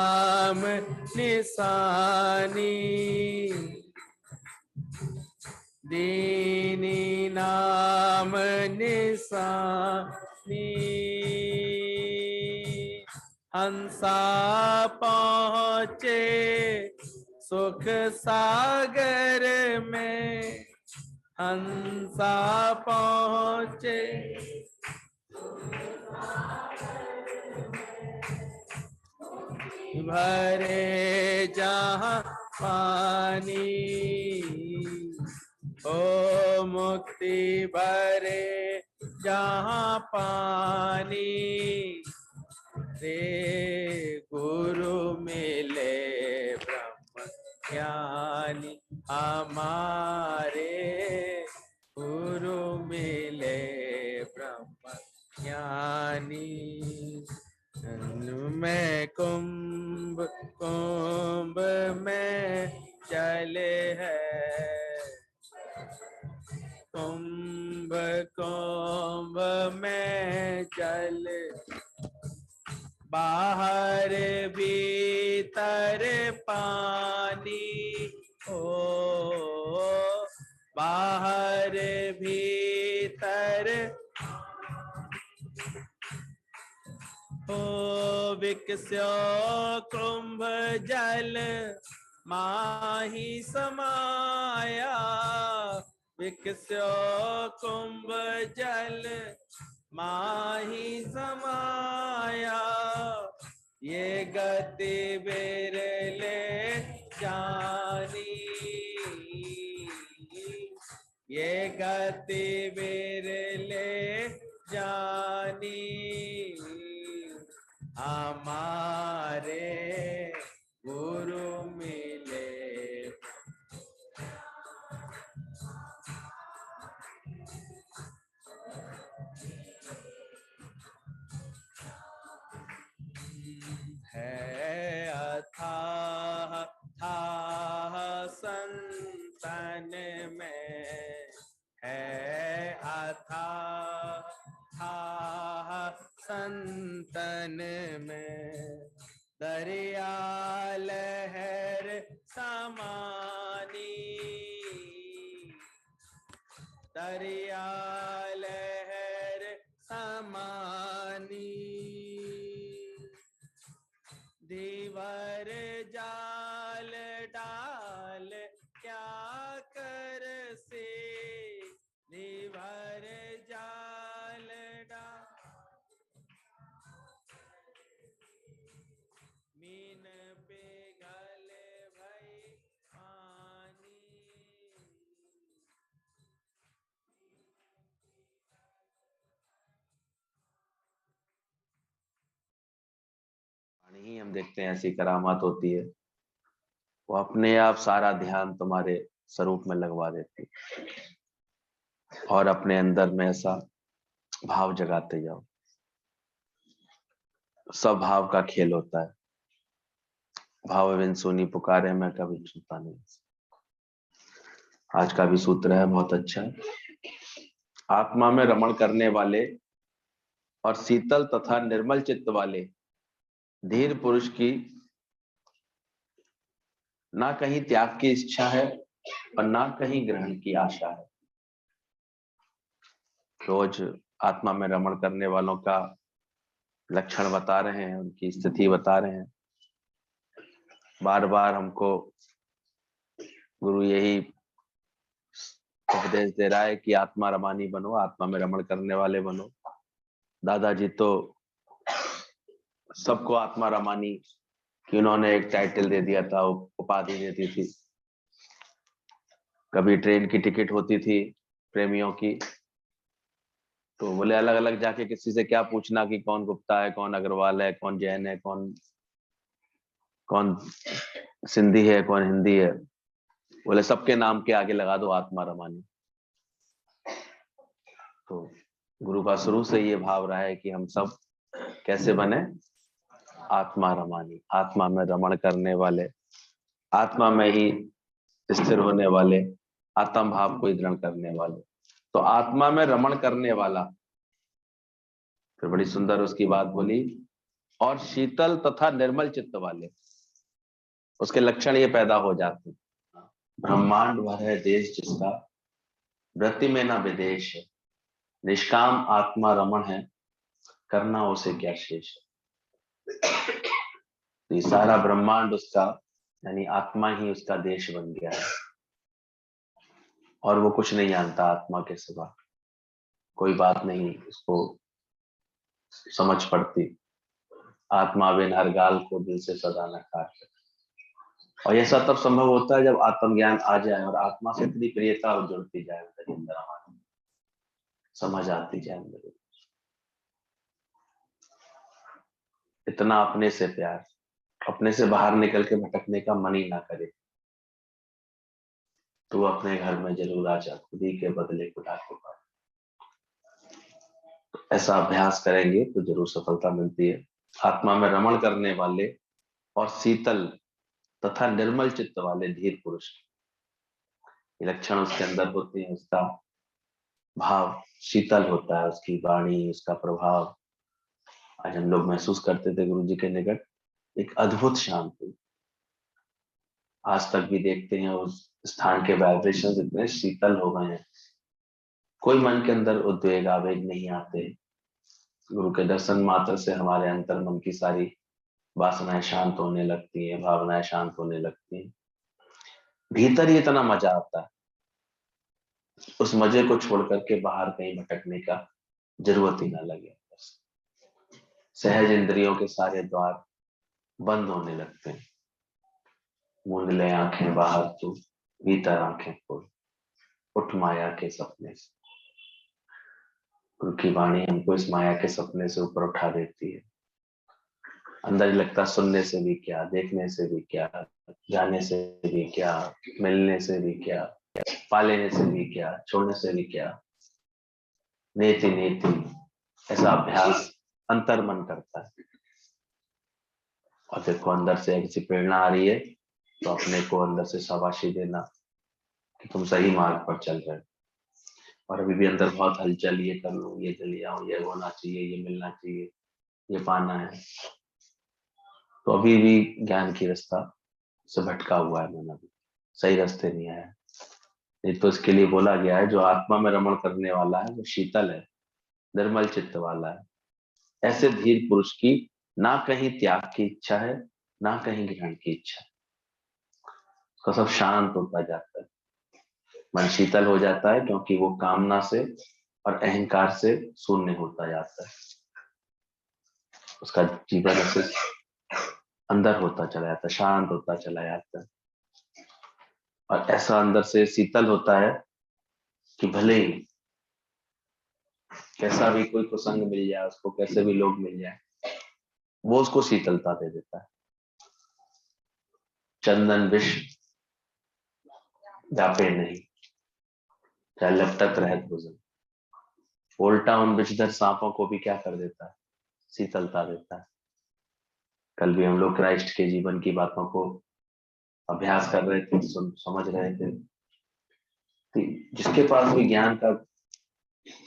नाम निशानी, दीनी नाम निशानी। हंसा पहुँचे सुख सागर में, हंसा पहुँचे भरे जहाँ पानी, ओ मुक्ति भरे जहाँ पानी। रे गुरु मिले ब्रह्म ज्ञानी, हमारे गुरु मिले ब्रह्म ज्ञानी। में कुंभ कुंभ में चले हैं, कुंभ कुंभ में चले, बाहर भीतर पानी, ओ बाहर भीतर ओ विकस्यो कुंभ जल माही समाया, विकस्यो कुंभ जल माही समाया। ये गति बिरले जानी, ये गति बिरले जानी। हमारे गुरु मिले, है अथाह थाह संतन में, है अथाह थाह संतन में। दरिया लहर समानी, दरिया लहर समानी। दीवर जाल डाल क्या कर से, दीवर जाल डाल मीन पे गले भई पानी। ही हम देखते हैं ऐसी करामात होती है, वो अपने आप सारा ध्यान तुम्हारे स्वरूप में लगवा देती और अपने अंदर में ऐसा भाव जगाते जाओ। सब भाव का खेल होता है। भाव बिन सुनी पुकारे मैं कभी सुनता नहीं। आज का भी सूत्र है बहुत अच्छा। आत्मा में रमण करने वाले और शीतल तथा निर्मल चित्त वाले धीर पुरुष की ना कहीं त्याग की इच्छा है और ना कहीं ग्रहण की आशा है। रोज आत्मा में रमण करने वालों का लक्षण बता रहे हैं, उनकी स्थिति बता रहे हैं। बार बार हमको गुरु यही उपदेश दे रहा है कि आत्मा रमानी बनो, आत्मा में रमण करने वाले बनो। दादाजी तो सबको आत्मा रमानी कि उन्होंने एक टाइटल दे दिया था, उपाधि देती थी। कभी ट्रेन की टिकट होती थी प्रेमियों की, तो बोले अलग अलग जाके किसी से क्या पूछना कि कौन गुप्ता है, कौन अग्रवाल है, कौन जैन है, कौन कौन सिंधी है, कौन हिंदी है। बोले सबके नाम के आगे लगा दो आत्मा रमानी। तो गुरु का शुरू से ये भाव रहा है कि हम सब कैसे बने, आत्मा रमानी, आत्मा में रमण करने वाले, आत्मा में ही स्थिर होने वाले, आत्म भाव को दृढ़ करने वाले। तो आत्मा में रमण करने वाला, फिर बड़ी सुंदर उसकी बात बोली और शीतल तथा निर्मल चित्त वाले, उसके लक्षण ये पैदा हो जाते हैं। ब्रह्मांड वह है देश जिसका वृत्ति में ना विदेश है, निष्काम आत्मा रमण है, करना उसे क्या शेष है। तो ये सारा ब्रह्मांड उसका यानी आत्मा ही उसका देश बन गया है, और वो कुछ नहीं जानता आत्मा के सिवा, कोई बात नहीं उसको समझ पड़ती। आत्मा बिन हर गाल को दिल से सदा न काट। और यह सब तब संभव होता है जब आत्मज्ञान आ जाए और आत्मा से इतनी प्रियता जुड़ती जाए अंदर अंदर, हमारे समझ आती जाए अंदर, इतना अपने से प्यार, अपने से बाहर निकल के भटकने का मन ही ना करे। तू अपने घर में जरूर आ जा, खुद ही के बदले खुदा के पास। ऐसा अभ्यास करेंगे तो जरूर सफलता मिलती है। आत्मा में रमण करने वाले और शीतल तथा निर्मल चित्त वाले धीर पुरुष, ये लक्षण उसके अंदर होते हैं। उसका भाव शीतल होता है, उसकी वाणी, उसका प्रभाव। आज हम लोग महसूस करते थे गुरु जी के निकट एक अद्भुत शांति। आज तक भी देखते हैं उस स्थान के वाइब्रेशन इतने शीतल हो गए हैं, कोई मन के अंदर उद्वेग आवेग नहीं आते। गुरु के दर्शन मात्र से हमारे अंतर मन की सारी वासनाएं शांत होने लगती हैं, भावनाएं शांत होने लगती हैं। भीतर ही इतना मजा आता है, उस मजे को छोड़ करके बाहर कहीं भटकने का जरूरत ही ना लगे। बस सहज इंद्रियों के सारे द्वार बंद होने लगते हैं। मूंद ले आंखें बाहर तू, भीतर आंखें खोल, उठ माया के सपने से। गुरु की वाणी हमको इस माया के सपने से ऊपर उठा देती है। अंदर ही लगता सुनने से भी क्या, देखने से भी क्या, जाने से भी क्या, मिलने से भी क्या, पा लेने से भी क्या, छोड़ने से भी क्या, नेति नेति। ऐसा अभ्यास अंतर मन करता है। और देखो अंदर से ऐसी प्रेरणा आ रही है तो अपने को अंदर से शाबाशी देना कि तुम सही मार्ग पर चल रहे हो। और अभी भी अंदर बहुत हलचल, ये कर लूं, ये चले जाऊं, ये होना चाहिए, ये मिलना चाहिए, ये पाना है, तो अभी भी ज्ञान की रास्ता से भटका हुआ है मन, अभी सही रास्ते नहीं आया। नहीं तो इसके लिए बोला गया है जो आत्मा में रमण करने वाला है वो शीतल है, निर्मल चित्त वाला है। ऐसे धीर पुरुष की ना कहीं त्याग की इच्छा है, ना कहीं ग्रहण की इच्छा है। उसका सब शांत होता जाता है, मन शीतल हो जाता है, क्योंकि वो कामना से और अहंकार से शून्य होता जाता है। उसका जीवन ऐसे अंदर होता चला जाता है, शांत होता चला जाता है। और ऐसा अंदर से शीतल होता है कि भले ही कैसा भी कोई कुसंग मिल जाए उसको, कैसे भी लोग मिल जाए, वो उसको शीतलता दे देता है। चंदन विष व्यापे नहीं, चाहे लपटत रहत भुजन। उल्टा उन विषधर सांपों को भी क्या कर देता है, शीतलता देता है। कल भी हम लोग क्राइस्ट के जीवन की बातों को अभ्यास कर रहे थे, समझ रहे थे। जिसके पास भी ज्ञान का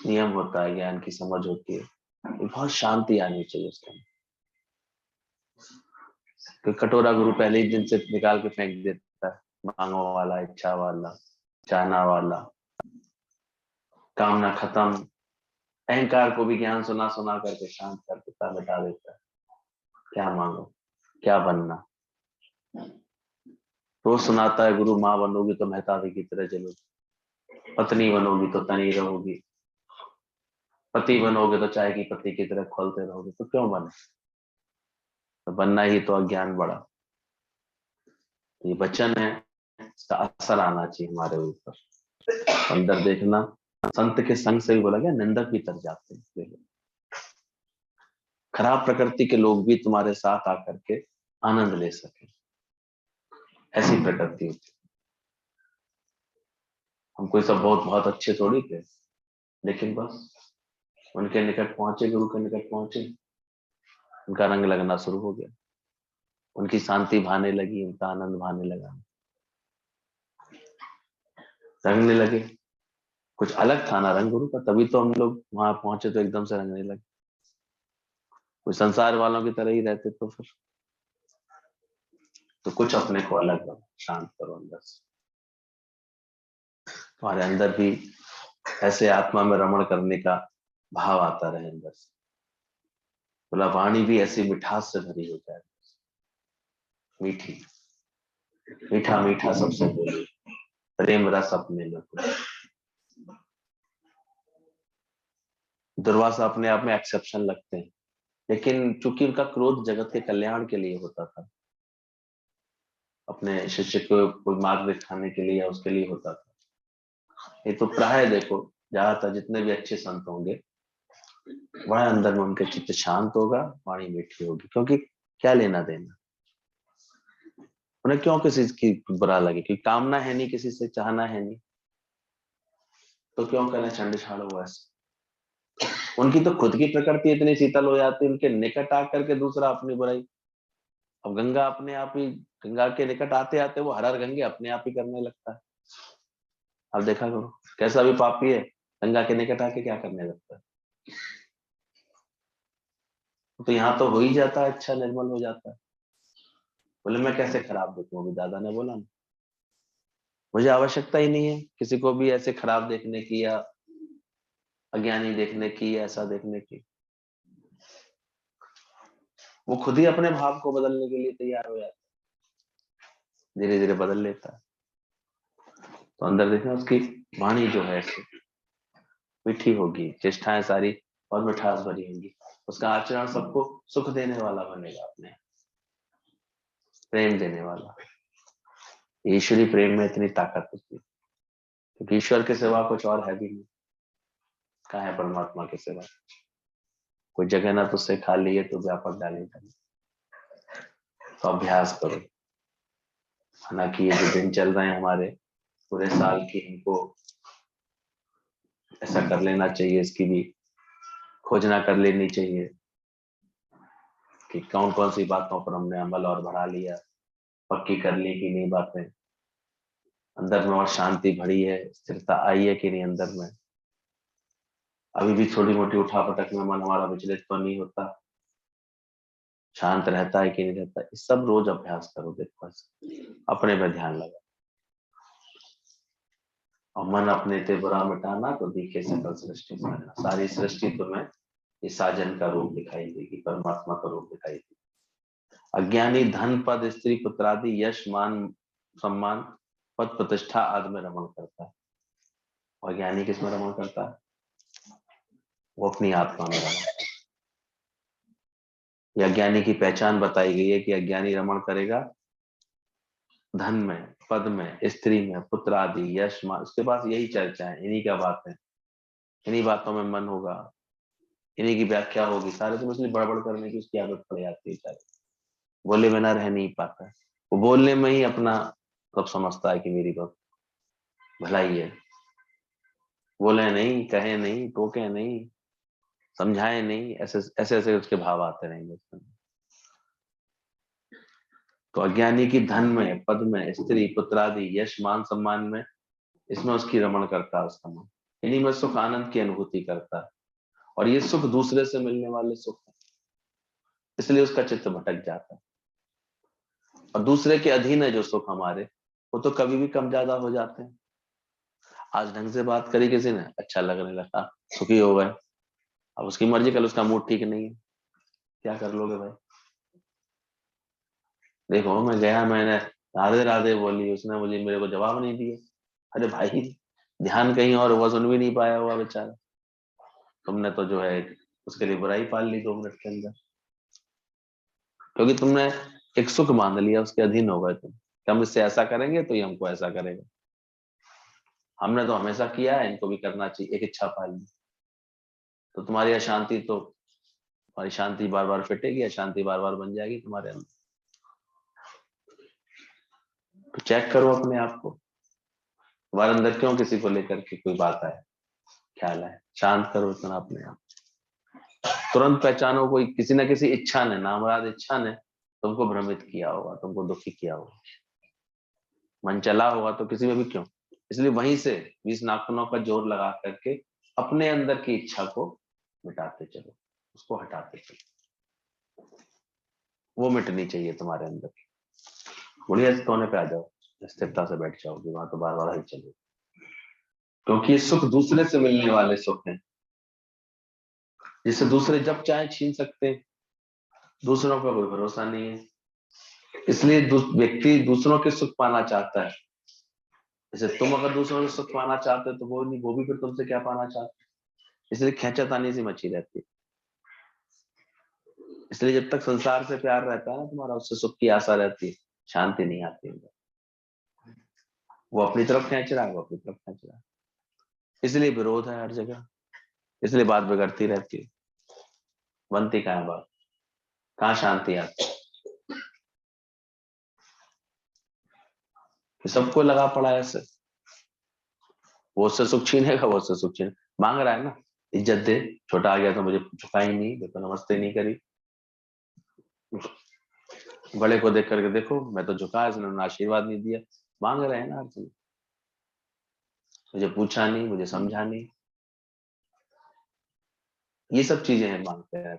नियम होता है, ज्ञान की समझ होती है, बहुत शांति आनी चाहिए उसके अंदर। तो कटोरा गुरु पहले ही दिन से निकाल के फेंक देता है, मांगो वाला, इच्छा वाला, चाहना वाला, कामना खत्म। अहंकार को भी ज्ञान सुना सुना करके शांत कर देता, मिटा देता है। क्या मांगो, क्या बनना। रोज सुनाता है गुरु, माँ बनोगी तो मेहताबी की तरह चलोगी, पत्नी बनोगी तो तनी रहोगी, पति बनोगे तो चाय की पत्ती की तरह खोलते रहोगे। तो क्यों बने, तो बनना ही तो अज्ञान बड़ा। ये वचन है, इसका असर आना चाहिए हमारे ऊपर। अंदर देखना, संत के संग से भी बोला गया निंदक भी तर जाते हैं। खराब प्रकृति के लोग भी तुम्हारे साथ आकर के आनंद ले सके, ऐसी प्रकृति होती। हम कोई सब बहुत बहुत अच्छे थोड़ी थे, लेकिन बस उनके निकट पहुंचे, गुरु के निकट पहुंचे, उनका रंग लगना शुरू हो गया, उनकी शांति भाने लगी, उनका आनंद भाने लगा, रंगने लगे। कुछ अलग था ना रंग गुरु का, तभी तो हम लोग वहां पहुंचे तो एकदम से रंगने लगे। कोई संसार वालों की तरह ही रहते तो फिर तो कुछ अपने को अलग करो, शांत करो अंदर से। तुम्हारे अंदर भी ऐसे आत्मा में रमण करने का भाव आता रहे अंदर से। बोला वाणी भी ऐसी मिठास से भरी हो जाए, मीठी, मीठा मीठा सबसे बोले, प्रेम रस अपने में घोले। दुर्वासा अपने आप में एक्सेप्शन लगते हैं, लेकिन चूंकि उनका क्रोध जगत के कल्याण के लिए होता था, अपने शिष्य को कोई मार्ग दिखाने के लिए या उसके लिए होता था। ये तो प्राय देखो ज्यादातर जितने भी अच्छे संत होंगे, वह अंदर में उनके चित्त शांत होगा, वाणी मीठी होगी, क्योंकि क्या लेना देना उन्हें, क्यों किसी की बुरा लगे, क्योंकि कामना है नहीं, किसी से चाहना है नहीं, तो क्यों करें चंड छाड़ हुआ ऐसे। उनकी तो खुद की प्रकृति इतनी शीतल हो जाती है, उनके निकट आकर के दूसरा अपनी बुराई। अब गंगा अपने आप ही, गंगा के निकट आते आते वो हर हर गंगे अपने आप ही करने लगता है। अब देखा करो कैसा भी पापी है, गंगा के निकट आके क्या करने लगता है। तो यहाँ तो हो ही जाता है, अच्छा निर्मल हो जाता है। बोले मैं कैसे खराब देखूं, अभी दादा ने बोला ना, मुझे आवश्यकता ही नहीं है किसी को भी ऐसे खराब देखने की या अज्ञानी देखने की या ऐसा देखने की। वो खुद ही अपने भाव को बदलने के लिए तैयार हो जाता है, धीरे धीरे बदल लेता है। तो अंदर देखना उसकी वाणी जो है ऐसे मीठी होगी, चेष्टाएं सारी और मिठास भरी होंगी, उसका आचरण सबको सुख देने वाला बनेगा, अपने प्रेम देने वाला। ईश्वरी प्रेम में इतनी ताकत होती है, क्योंकि ईश्वर के सिवा कुछ और है भी नहीं। कहाँ है परमात्मा के सिवा? कोई जगह ना तुझसे खाली है तो व्यापक डालेगा। तो अभ्यास करो। हालांकि ये जो दिन चल रहे हैं हमारे पूरे साल की, हमको ऐसा कर लेना चाहिए, इसकी भी खोजना कर लेनी चाहिए कि कौन कौन सी बातों पर हमने अमल और बढ़ा लिया, पक्की कर ली कि नहीं बातें, अंदर में और शांति भरी है, स्थिरता आई है कि नहीं अंदर में, अभी भी छोटी मोटी उठापटक में मन हमारा विचलित तो नहीं होता, शांत रहता है कि नहीं रहता। इस सब रोज अभ्यास करो, देखो अपने में ध्यान लगा। और मन अपने ते बुरा मिटाना तो दिखे सकल सृष्टि साजना। सारी सृष्टि तुम्हें इस साजन का रूप दिखाई देगी, परमात्मा का रूप दिखाई देगी। अज्ञानी धन पद स्त्री पुत्रादि यश मान सम्मान पद प्रतिष्ठा आदि में रमण करता है, और ज्ञानी किस में रमण करता है? वो अपनी आत्मा में रमण करता है। ये अज्ञानी की पहचान बताई गई है कि अज्ञानी रमण करेगा धन में, पद में, स्त्री में, पुत्र आदि, यश मान, उसके पास यही चर्चा है, इन्हीं का बात है, इन्हीं बातों में मन होगा, इन्हीं की व्याख्या होगी। सारे तो इसलिए बड़बड़ करने की उसकी आदत पड़ जाती है, सारे बोले बिना रह नहीं पाता है। वो बोलने में ही अपना सब समझता है कि मेरी बात भलाई है, बोले नहीं, कहे नहीं, टोके नहीं, समझाए नहीं, ऐसे ऐसे ऐसे उसके भाव आते रहेंगे उसमें। तो अज्ञानी की धन में, पद में, स्त्री, पुत्रादि, यश, मान, सम्मान में, इसमें उसकी रमण करता है उसका मन, इन्हीं में सुख आनंद की अनुभूति करता है। और ये सुख दूसरे से मिलने वाले सुख है, इसलिए उसका चित्त भटक जाता है। और दूसरे के अधीन है जो सुख हमारे, वो तो कभी भी कम ज्यादा हो जाते हैं। आज ढंग से बात करी किसी ने, अच्छा लगने लगा, सुखी हो गए। अब उसकी मर्जी, कल उसका मूड ठीक नहीं है, क्या कर लोगे भाई? देखो मैं गया, मैंने राधे राधे बोली, उसने मुझे मेरे को जवाब नहीं दिया। अरे भाई ध्यान कहीं और हुआ, सुन भी नहीं पाया हुआ बेचारा, तुमने तो जो है उसके लिए बुराई पाल ली 2 मिनट के अंदर, क्योंकि तुमने एक सुख मान लिया, उसके अधीन हो गए तुम कि हम इससे ऐसा करेंगे तो ये हमको ऐसा करेगा। हमने तो हमेशा किया है, इनको भी करना चाहिए, एक इच्छा पाल ली। तो तुम्हारी अशांति, तो तुम्हारी शांति बार बार फिटेगी, अशांति बार बार बन जाएगी तुम्हारे अंदर। तो चेक करो अपने आप को, तुम्हारे अंदर क्यों किसी को लेकर के कोई बात आए, ख्याल आए, शांत करो इतना अपने आप। तुरंत पहचानो कोई किसी न किसी इच्छा ने, नामराद इच्छा ने तुमको भ्रमित किया होगा, तुमको दुखी किया होगा, मन चला होगा तो किसी में भी क्यों। इसलिए वहीं से 20 नाखूनों का जोर लगा करके अपने अंदर की इच्छा को मिटाते चलो, उसको हटाते चलो। वो मिटनी चाहिए तुम्हारे अंदर। बढ़िया कोने पे आ जाओ, स्थिरता से बैठ जाओगे, वहां तो बार बार ही चलो, क्योंकि ये सुख दूसरे से मिलने वाले सुख हैं, जिसे दूसरे जब चाहे छीन सकते हैं। दूसरों का कोई भरोसा नहीं है, इसलिए व्यक्ति दूसरों के सुख पाना चाहता है। जैसे तुम अगर दूसरों के सुख पाना चाहते हो तो वो नहीं, वो भी फिर तुमसे क्या पाना चाहते, इसलिए खींचातानी सी मची रहती है। इसलिए जब तक संसार से प्यार रहता है ना तुम्हारा, उससे सुख की आशा रहती है, शांति नहीं आती है। वो अपनी तरफ खींच रहा है, वो अपनी तरफ खींच रहा है, इसलिए विरोध है हर जगह, इसलिए बात बिगड़ती रहती है। बनती कहाँ है बात, कहाँ शांति आती है? सबको लगा पड़ा है ऐसे, वो उससे सुख छीनेगा, वो उससे सुख छीने मांग रहा है ना, इज्जत दे, छोटा आ गया तो मुझे झुका ही नहीं, देखो नमस्ते नहीं करी। बड़े को देख करके देखो, मैं तो झुका, इसने आशीर्वाद नहीं दिया। मांग रहे हैं ना हर चीज, मुझे पूछा नहीं, मुझे समझा नहीं, ये सब चीजें हैं मांगते हैं।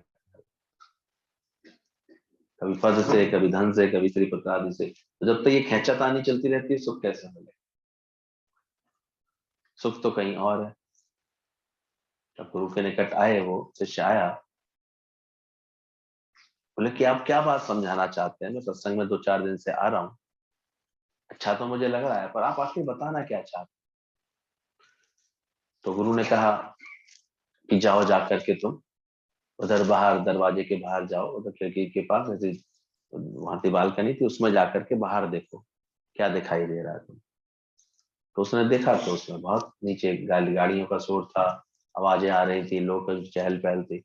कभी पद से, कभी धन से, कभी श्री प्रसाद से। तो जब तक ये खींचातानी चलती रहती है, सुख कैसे मिले? सुख तो कहीं और है। जब गुरु के निकट आए, वो शिष्य आया, बोले कि आप क्या बात समझाना चाहते हैं? मैं सत्संग में 2-4 दिन से आ रहा हूँ, अच्छा तो मुझे लग रहा है, पर आप आखिर बताना क्या चाहते? तो गुरु ने कहा कि जाओ, जा करके तुम उधर बाहर दरवाजे के बाहर जाओ, उधर खिड़की के पास ऐसी वहां थी बालकनी थी, उसमें जाकर के बाहर देखो क्या दिखाई दे रहा है तुम। तो उसने देखा तो उसमें बहुत नीचे गाड़ियों का शोर था, आवाजें आ रही थी, लोग चहल पहल थी।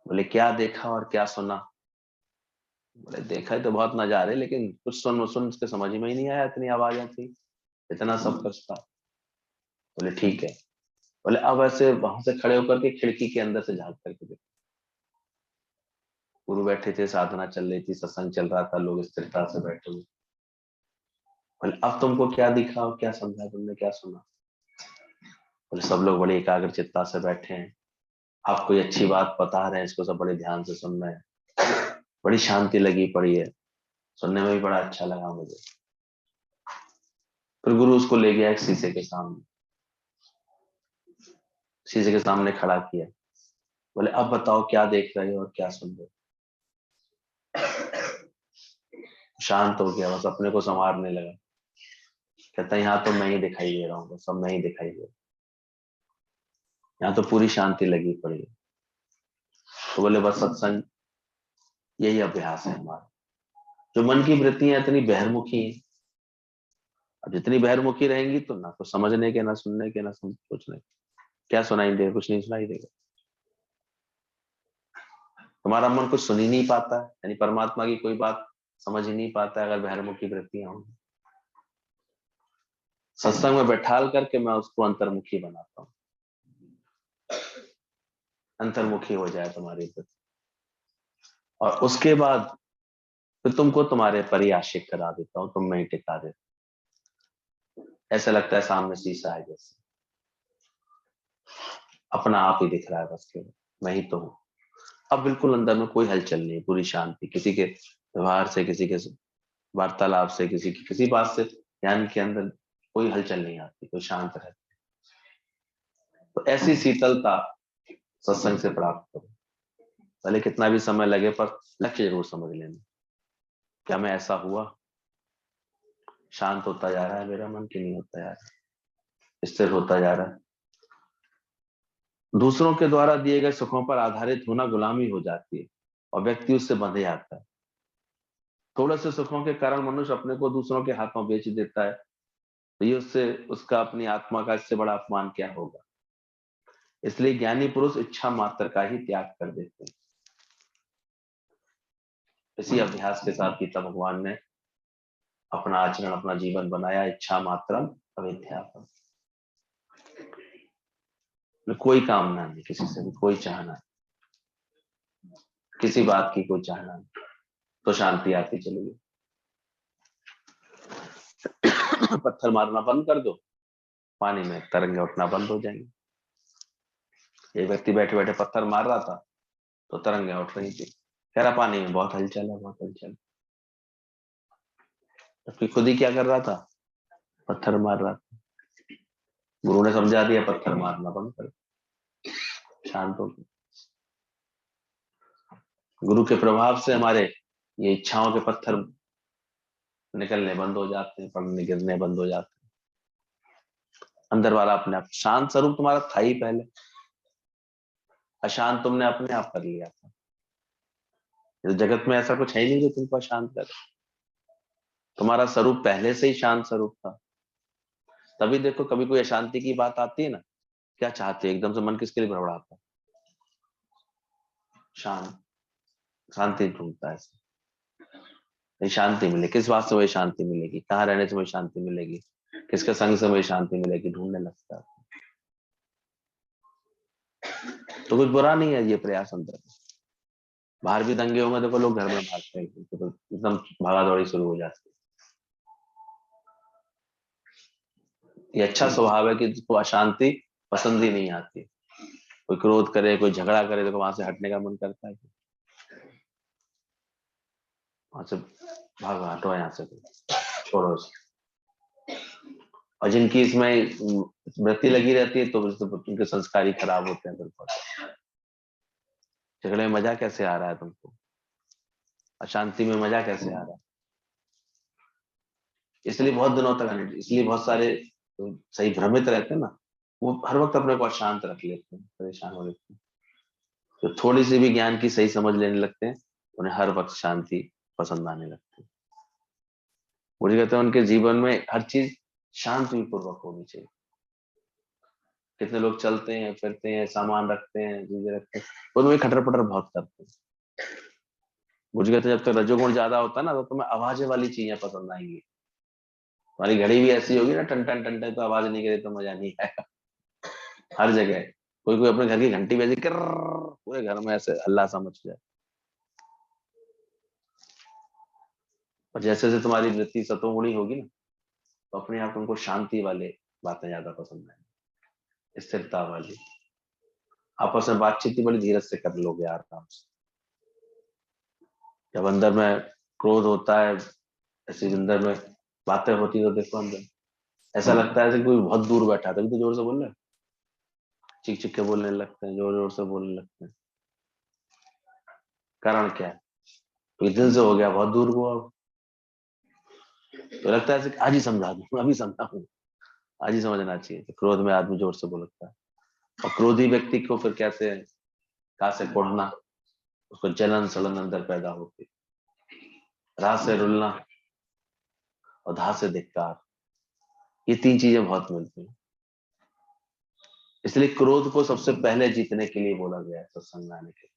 बोले क्या देखा और क्या सुना? बोले देखा तो बहुत नजारे, लेकिन कुछ सुन सुन के समझ में ही नहीं आया, इतनी आवाजें थी, इतना सब कुछ था। बोले ठीक है। बोले अब ऐसे वहां से खड़े होकर के खिड़की के अंदर से झांक करके देखो। गुरु बैठे थे, साधना चल रही थी, सत्संग चल रहा था, लोग स्थिरता से बैठे हुए। बोले अब तुमको क्या दिखा और क्या समझा, तुमने क्या सुना? बोले सब लोग बड़े एकाग्र चित्ता से बैठे हैं, आप कोई अच्छी बात बता रहे हैं, इसको सब बड़े ध्यान से सुन रहे हैं, बड़ी शांति लगी पड़ी है, सुनने में भी बड़ा अच्छा लगा मुझे। फिर गुरु उसको ले गया एक शीशे के सामने, शीशे के सामने खड़ा किया। बोले अब बताओ क्या देख रहे हो और क्या सुन रहे हो? शांत हो गया, बस अपने को संवारने लगा। कहता है यहाँ तो मैं ही दिखाई दे रहा हूँ, बस सब मैं ही दिखाई दे रहा हूँ, यहाँ तो पूरी शांति लगी पड़ी है। तो बोले बस सत्संग यही अभ्यास है हमारा। जो मन की वृत्तियां इतनी बहिर्मुखी हैं, अब जितनी बहिर्मुखी रहेंगी तो ना कुछ समझने के, ना सुनने के, ना सोचने के, क्या सुनाई देगा? कुछ नहीं सुनाई देगा। तुम्हारा मन कुछ सुन ही नहीं पाता है, यानी परमात्मा की कोई बात समझ ही नहीं पाता है अगर बहिर्मुखी वृत्तियां होंगी। सत्संग में बैठाल करके मैं उसको अंतर्मुखी बनाता हूँ, अंतर्मुखी हो जाए तुम्हारी वृत्ति, और उसके बाद फिर तुमको तुम्हारे परि आशिक करा देता हूँ, तुम में ही टिका देता हूँ। ऐसा लगता है सामने शीशा है, जैसे अपना आप ही दिख रहा है, बस केवल मैं ही तो हूँ। अब बिल्कुल अंदर में कोई हलचल नहीं, पूरी शांति, किसी के व्यवहार से, किसी के वार्तालाप से, किसी की किसी बात से ध्यान के अंदर कोई हलचल नहीं आती, कोई शांत रहता। तो ऐसी शीतलता सत्संग से प्राप्त करो, भले कितना भी समय लगे, पर लक्ष्य जरूर समझ लेना। क्या मैं ऐसा हुआ? शांत होता जा रहा है मेरा मन कि नहीं होता जा रहा, स्थिर होता जा रहा है? दूसरों के द्वारा दिए गए सुखों पर आधारित होना गुलामी हो जाती है और व्यक्ति उससे बंधे आता है। थोड़े से सुखों के कारण मनुष्य अपने को दूसरों के हाथों बेच देता है, तो ये उससे उसका अपनी आत्मा का इससे बड़ा अपमान क्या होगा? इसलिए ज्ञानी पुरुष इच्छा मात्र का ही त्याग कर देते हैं। इसी अभ्यास के साथ गीता भगवान ने अपना आचरण, अपना जीवन बनाया, इच्छा मात्रम अविद्यापन। कोई कामना नहीं, किसी से भी कोई चाहना नहीं, किसी बात की कोई चाहना नहीं, तो शांति आती चली गई। पत्थर मारना बंद कर दो, पानी में तरंगे उठना बंद हो जाएंगे। एक व्यक्ति बैठे बैठे पत्थर मार रहा था तो तरंगे उठ रही थी, कह रहा पानी में बहुत हलचल है, बहुत हलचल। जबकि खुद ही क्या कर रहा था, पत्थर मार रहा था। गुरु ने समझा दिया पत्थर मारना बंद कर, शांत हो गया। गुरु के प्रभाव से हमारे ये इच्छाओं के पत्थर निकलने बंद हो जाते हैं, पड़ने गिरने बंद हो जाते हैं। अंदर वाला अपने आप शांत स्वरूप तुम्हारा था ही पहले, अशांत तुमने अपने आप कर लिया था। इस जगत में ऐसा कुछ है ही नहीं जो तुमको अशांत करे। तुम्हारा स्वरूप पहले से ही शांत स्वरूप था। तभी देखो कभी कोई अशांति की बात आती है ना, क्या चाहते हैं एकदम से मन किसके लिए भड़बड़ाता है, शांत, शांति ढूंढता है। ये शांति मिले, किस बात से वही शांति मिलेगी, कहाँ रहने से वही शांति मिलेगी, किसके संग से वही शांति मिलेगी, ढूंढने लगता है। तो कुछ बुरा नहीं है ये प्रयास अंदर। बाहर भी दंगे होंगे, देखो लोग घर में भागते हैं, तो एकदम भागा दौड़ी शुरू हो जाती है। ये अच्छा स्वभाव है कि जिसको अशांति पसंद ही नहीं आती। कोई क्रोध करे, कोई झगड़ा करे, देखो वहां से हटने का मन करता है, वहां से भागो, हटो यहाँ से, छोड़ो उसे। और जिनकी इसमें वृत्ति लगी रहती है तो उनके संस्कार ही खराब होते हैं। बिल्कुल झगड़े में मजा कैसे आ रहा है तुमको, अशांति में मजा कैसे आ रहा है। इसलिए बहुत दिनों तक, इसलिए बहुत सारे तो सही भ्रमित रहते हैं ना, वो हर वक्त अपने को अशांत रख लेते हैं, परेशान हो लेते हैं। तो थोड़ी सी भी ज्ञान की सही समझ लेने लगते हैं, उन्हें हर वक्त शांति पसंद आने लगती है। मुझे कहते हैं उनके जीवन में हर चीज शांति पूर्वक होनी चाहिए। कितने लोग चलते हैं, फिरते हैं, सामान रखते हैं, चीजें रखते हैं, उनमें खटर पटर बहुत करते हैं। मुझे कहते हैं जब तक रजोगुण ज्यादा होता है ना, तो तुम्हें आवाजें वाली चीजें पसंद आएंगी। तुम्हारी घड़ी भी ऐसी होगी ना, टन टन टन टन, तो आवाज नहीं करे तो मजा नहीं आएगा। हर जगह कोई कोई अपने घर की घंटी बजे कर, पूरे घर में ऐसे हल्ला सा मच जाए। और जैसे जैसे तुम्हारी वृत्ति सतोगुणी होगी ना, तो अपने आप तुमको शांति वाले बातें ज्यादा पसंद आएंगी, स्थिरता वाली। आपस में बातचीत ही बड़ी धीरज से कर लोगे आराम से। जब अंदर में क्रोध होता है, ऐसे अंदर में बातें होती तो देखो अंदर ऐसा लगता है जैसे कोई बहुत दूर बैठा है, तभी तो जोर से बोल रहे हैं, चीख चीख के बोलने लगते हैं, जोर जोर से बोलने लगते हैं। कारण क्या है, तो दिल से हो गया, बहुत दूर हुआ, तो लगता है आज ही समझा दूं, अभी समझा दूं, आज ही समझना चाहिए। तो क्रोध में आदमी जोर से बोलता है, और क्रोधी व्यक्ति को फिर कैसे, कहा से कोढ़ना, उसको जलन सड़न अंदर पैदा होती, राह से रुलना और धा से धिक्कार, ये तीन चीजें बहुत मिलती हैं। इसलिए क्रोध को सबसे पहले जीतने के लिए बोला गया है सत्संग आने के लिए।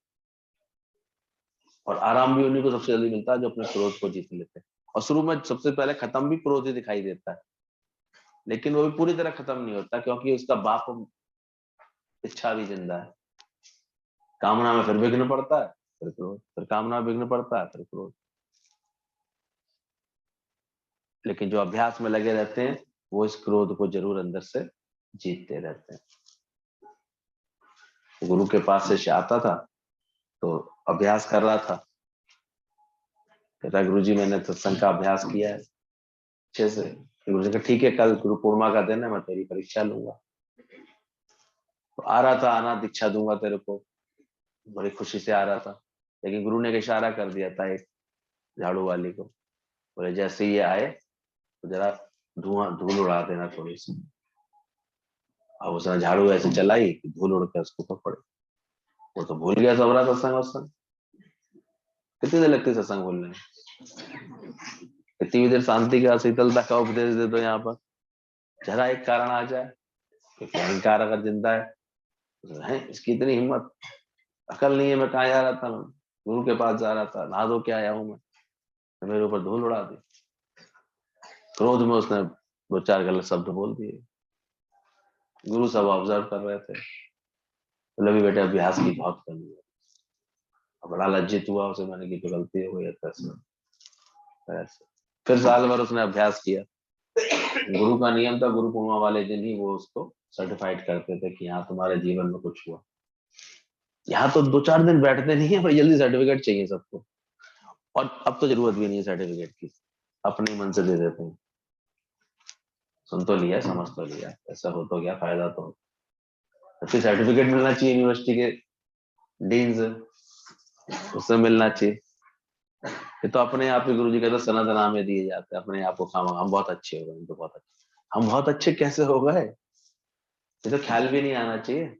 और आराम भी उन्हीं को सबसे जल्दी मिलता है जो अपने क्रोध को जीत लेते हैं। और शुरू में सबसे पहले खत्म भी क्रोध ही दिखाई देता है, लेकिन वो भी पूरी तरह खत्म नहीं होता, क्योंकि उसका बाप इच्छा भी जिंदा है। कामना में फिर विघ्न पड़ता है, फिर क्रोध, फिर कामना में विघ्न पड़ता है, फिर क्रोध। लेकिन जो अभ्यास में लगे रहते हैं वो इस क्रोध को जरूर अंदर से जीतते रहते हैं। गुरु के पास से आता था तो अभ्यास कर रहा था, कहता गुरुजी मैंने सत्संग का अभ्यास किया है अच्छे से। गुरु जी कहा ठीक है, कल गुरु पूर्णिमा का दिन है, मैं तेरी परीक्षा लूंगा। तो आ रहा था, आना दीक्षा दूंगा तेरे को, बड़ी खुशी से आ रहा था। लेकिन गुरु ने एक इशारा कर दिया था एक झाड़ू वाली को, बोले जैसे ये आए तो जरा धूल उड़ा देना थोड़ी सी। अब उसने झाड़ू ऐसे चलाई कि धूल उड़ के उसको ऊपर पड़ी। वो तो भूल गया सब रहा सत्संग वत्संग। कितनी देर लगती सत्संग भूलने में, इतनी देर शांति का शीतलता का उपदेश दे दो यहाँ पर, जरा एक कारण आ जाए कि अहंकार अगर जिंदा है, इसकी इतनी हिम्मत, अकल नहीं है, मैं कहाँ जा रहा था, मैं गुरु के पास जा रहा था, नहा धो के आया हूं मैं, तो मेरे ऊपर धूल उड़ा दी। क्रोध में उसने दो चार गलत शब्द बोल दिए। गुरु सब ऑब्जर्व कर रहे थे, बोले भी बेटे अभ्यास की बहुत कमी है। बड़ा लज्जित हुआ उसे, मैंने की तो गलती हो गई ऐसे। फिर साल भर उसने अभ्यास किया। गुरु का नियम था, गुरु पूर्णिमा वाले दिन ही वो उसको सर्टिफाइड करते थे कि हाँ तुम्हारे जीवन में कुछ हुआ। यहाँ तो 2-4 दिन बैठते नहीं है, पर जल्दी सर्टिफिकेट चाहिए सबको। और अब तो जरूरत भी नहीं है सर्टिफिकेट की, अपने मन से दे देते हैं। सुन तो लिया, समझ तो लिया, ऐसा हो तो गया, फायदा तो फिर सर्टिफिकेट मिलना चाहिए यूनिवर्सिटी के डीन से, उससे मिलना चाहिए। ये तो अपने आप ही गुरु जी कहते सनद नामे दिए जाते हैं, अपने आप को खामा हम बहुत अच्छे हो गए, हम तो बहुत अच्छे। हम बहुत अच्छे कैसे हो गए, ये तो ख्याल भी नहीं आना चाहिए।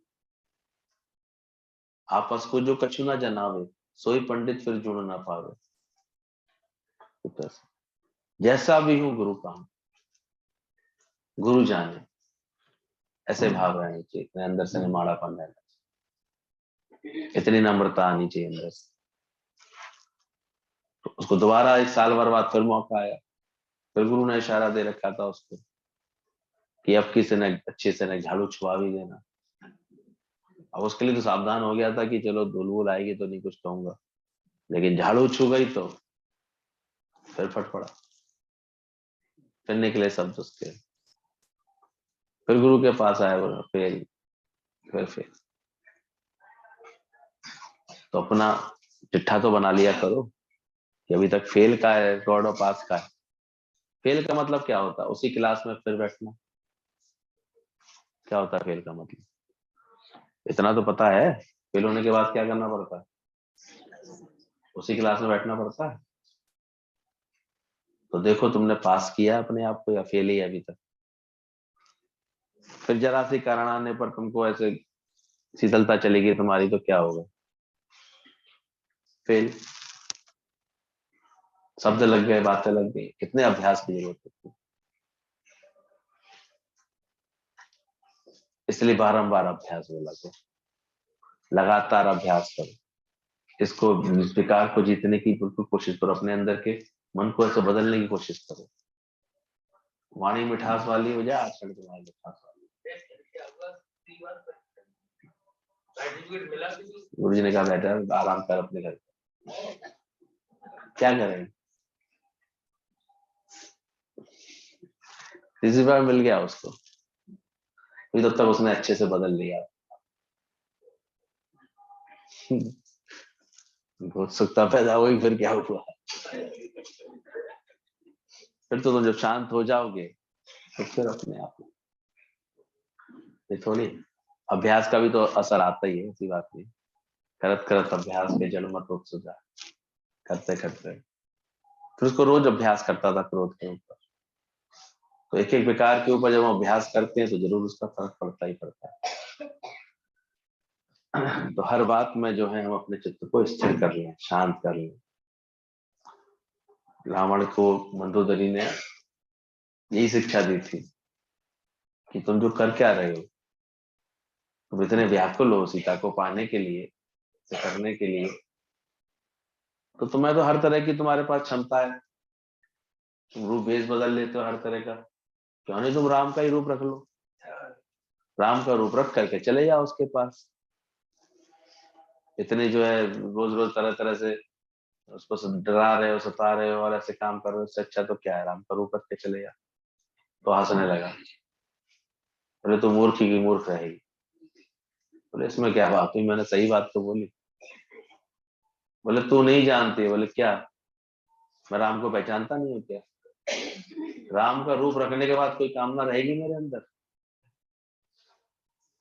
आपस को जो कछु ना जनावे, सोई पंडित फिर जुड़ ना पावे। तो जैसा भी हूँ गुरु का हूं, गुरु जाने, ऐसे भाव रहने चाहिए, इतने अंदर से निमाड़ापन रहना चाहिए, इतनी नम्रता आनी चाहिए अंदर से। तो उसको दोबारा 1 साल भर बाद फिर मौका आया, फिर गुरु ने इशारा दे रखा था उसको कि अब किसी ने अच्छे से ने झाड़ू छुआ भी देना। अब उसके लिए तो सावधान हो गया था कि चलो धूल वूल आएगी तो नहीं कुछ कहूंगा, लेकिन झाड़ू छू गई तो फिर फट पड़ा, फिर निकले शब्द उसके। फिर गुरु के पास आया, बोला फेल, फिर फेल। तो अपना चिट्ठा तो बना लिया करो कि अभी तक फेल का है रिकॉर्ड और पास का है। फेल का मतलब क्या होता है, उसी क्लास में फिर बैठना। क्या होता है फेल का मतलब, इतना तो पता है, फेल होने के बाद क्या करना पड़ता है, उसी क्लास में बैठना पड़ता है। तो देखो तुमने पास किया अपने आप को या फेल ही अभी तक। फिर जरा सी कारण आने पर तुमको ऐसे शीतलता चलेगी तुम्हारी तो क्या होगा, फेल। शब्द लग गए, बातें लग गई, कितने अभ्यास की जरूरत होती है। इसलिए बारंबार अभ्यास बोला को, लगातार अभ्यास करो इसको, इस विकार को जीतने की बिल्कुल कोशिश करो, अपने अंदर के मन को ऐसे बदलने की कोशिश करो। वाणी मिठास वाली हो जाए, आचरण तुम्हारी मिठास वाली। गुरु जी ने कहा बेटा आराम कर अपने घर, क्या करें, तीसरी बार मिल गया उसको, फिर तब तक उसने अच्छे से बदल लिया। बहुत उत्सुकता पैदा हुई, फिर क्या हुआ, फिर तो तुम जब शांत हो जाओगे तो फिर अपने आप, ये थोड़ी अभ्यास का भी तो असर आता ही है, ऐसी बात नहीं। करत करत अभ्यास के जड़ मत उपसुजा, करते करते फिर उसको रोज अभ्यास करता था क्रोध के ऊपर। तो एक एक विकार के ऊपर जब हम अभ्यास करते हैं तो जरूर उसका फर्क पड़ता ही पड़ता है। तो हर बात में जो है हम अपने चित्त को स्थिर कर लें, शांत कर लें। रावण को मंदोदरी ने यही शिक्षा दी थी कि तुम जो कर क्या रहे हो, तुम इतने व्याकुल हो सीता को पाने के लिए, से करने के लिए, तो तुम्हें तो हर तरह की तुम्हारे पास क्षमता है, तुम रूप भेष बदल लेते हो हर तरह का, क्यों नहीं तुम राम का ही रूप रख लो, राम का रूप रख करके चले जाओ उसके पास। इतने जो है रोज रोज तरह तरह से उसको डरा रहे हो, सता रहे हो और ऐसे काम कर रहे हो, उससे अच्छा तो क्या है राम का रूप रख के चले जाओ। तो हंसने लगा, बोले तो मूर्ख की मूर्ख रहेगी। बोले इसमें क्या बात हुई, मैंने सही बात तो बोली। बोले तू नहीं जानती, बोले क्या, मैं राम को पहचानता नहीं हूँ क्या, राम का रूप रखने के बाद कोई कामना रहेगी मेरे अंदर,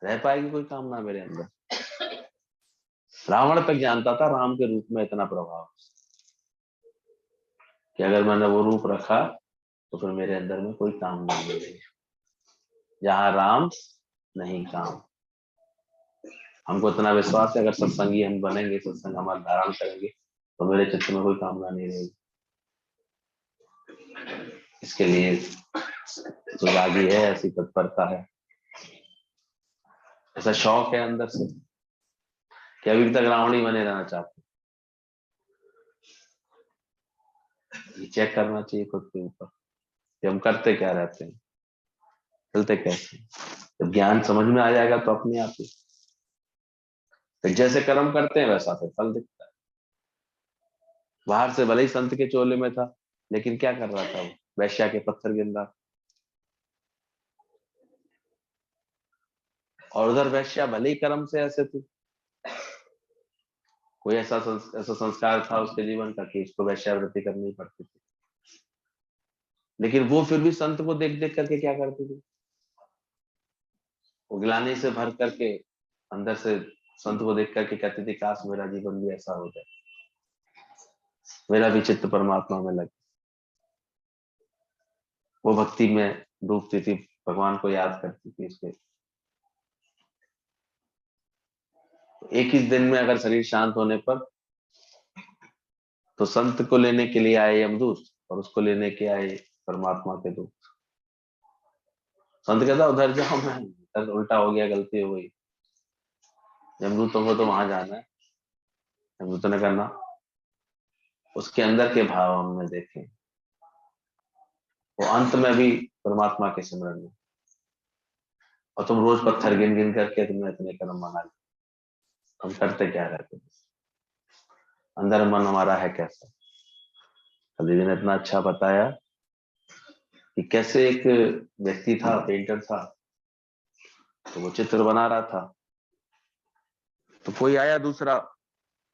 रह पाएगी कोई कामना मेरे अंदर। रावण तक जानता था राम के रूप में इतना प्रभाव कि अगर मैंने वो रूप रखा तो फिर मेरे अंदर में कोई काम नहीं मिलेगी, जहां राम नहीं काम। हमको इतना विश्वास है अगर सत्संगी हम बनेंगे, सत्संग हमारा धारण करेंगे तो मेरे चित्त में कोई कामना नहीं रहेगी। इसके लिए जो रागी है, ऐसी तत्परता है, ऐसा शौक है अंदर से कि अभी तक रावण ही बने रहना चाहते। ये चेक करना चाहिए खुद के ऊपर कि हम करते क्या रहते हैं, चलते कैसे। जब ज्ञान समझ में आ जाएगा तो अपने आप ही फिर जैसे कर्म करते हैं वैसा फिर फल दिखता है। बाहर से भले ही संत के चोले में था, लेकिन क्या कर रहा था वो, वैश्या के पत्थर गिन रहा। और उधर वैश्या भले ही कर्म से ऐसे थी, कोई ऐसा संस्कार था उसके जीवन का कि उसको वैश्यावृत्ति करनी पड़ती थी, लेकिन वो फिर भी संत को देख देख करके क्या करती थी, वो गिलानी से भर करके अंदर से संत को देख करके कहती थी काश मेरा जीवन भी ऐसा हो जाए, मेरा भी चित्त परमात्मा में लगे। वो भक्ति में डूबती थी, भगवान को याद करती थी उसके। एक ही दिन में अगर शरीर शांत होने पर तो संत को लेने के लिए आए यमदूत और उसको लेने के आए परमात्मा के दूत। संत कहता उधर जाओ, मैं इधर उल्टा हो गया, गलती हो गई, यमदूतों को तो वहां जाना है। यमदूतों ने करना, उसके अंदर के भाव हमने देखे, वो अंत में भी परमात्मा के सिमरन में। और तुम रोज पत्थर गिन गिन करके तुमने इतने कर्म बना लिए, हम करते क्या रहते, अंदर मन हमारा है कैसा। अली जी ने इतना अच्छा बताया कि कैसे एक व्यक्ति था, पेंटर था, तो वो चित्र बना रहा था, तो कोई आया दूसरा,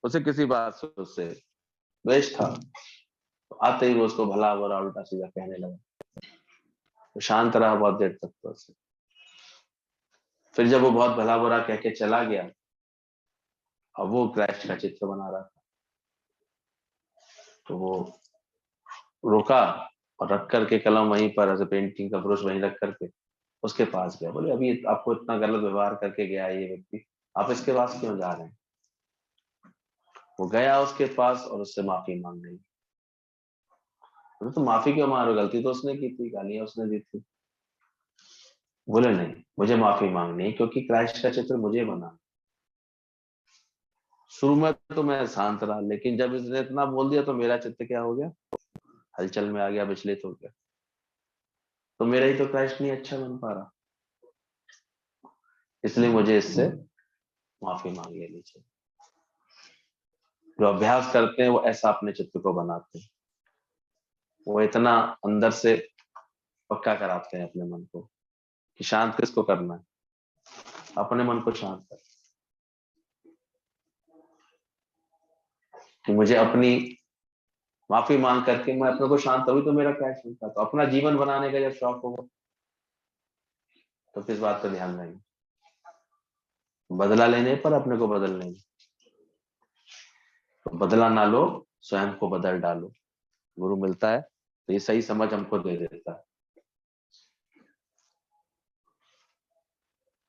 उसे किसी बात से उससे द्वेष था, तो आते ही वो उसको भला बुरा उल्टा सीधा कहने लगा। तो शांत रहा बहुत देर तक तो उससे। फिर जब वो बहुत भला बुरा कह के चला गया, अब वो क्राइस्ट का चित्र बना रहा था, तो वो रोका और रख करके कलम वहीं पर, ऐसे पेंटिंग का ब्रश वहीं रख करके उसके पास गया। बोले अभी आपको इतना गलत व्यवहार करके गया है ये व्यक्ति, आप इसके पास क्यों जा रहे हैं। वो गया उसके पास और उससे माफी मांगने लगा। तो माफी क्यों मांग रहे, गलती तो उसने की थी, गालियां उसने दी थी। बोले नहीं, मुझे माफी मांगनी है क्योंकि क्राइस्ट का चित्र मुझे बना। शुरू में तो मैं शांत रहा, लेकिन जब इसने इतना बोल दिया तो मेरा चित्त क्या हो गया, हलचल में आ गया, विचलित हो गया। तो मेरा ही तो क्राइस्ट नहीं अच्छा बन पा रहा, इसलिए मुझे इससे माफी मांग लेनी चाहिए। जो अभ्यास करते हैं वो ऐसा अपने चित्त को बनाते हैं, वो इतना अंदर से पक्का कराते हैं अपने मन को कि शांत किसको करना है, अपने मन को शांत कर, कि मुझे अपनी माफी मांग करके मैं अपने को शांत, तभी तो मेरा क्राइस्ट बनता। तो अपना जीवन बनाने का जब शौक होगा तो किस बात का ध्यान रहेंगे, बदला लेने पर अपने को बदल लेंगे। तो बदला ना लो, स्वयं को बदल डालो। गुरु मिलता है तो ये सही समझ हमको दे देता है।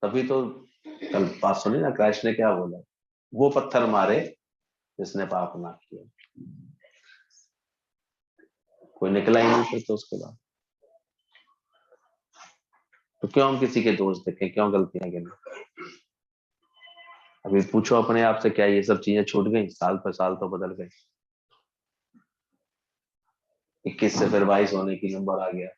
तभी तो कल बात सुनी ना, क्राइस्ट ने क्या बोला, वो पत्थर मारे जिसने पाप ना किया। कोई निकला ही नहीं फिर तो उसके बाद। तो क्यों हम किसी के दोष देखें, क्यों गलतियां गिने। अभी पूछो अपने आप से, क्या ये सब चीजें छूट गई, साल पर साल तो बदल गए, 21 से फिर 22 होने की नंबर आ गया।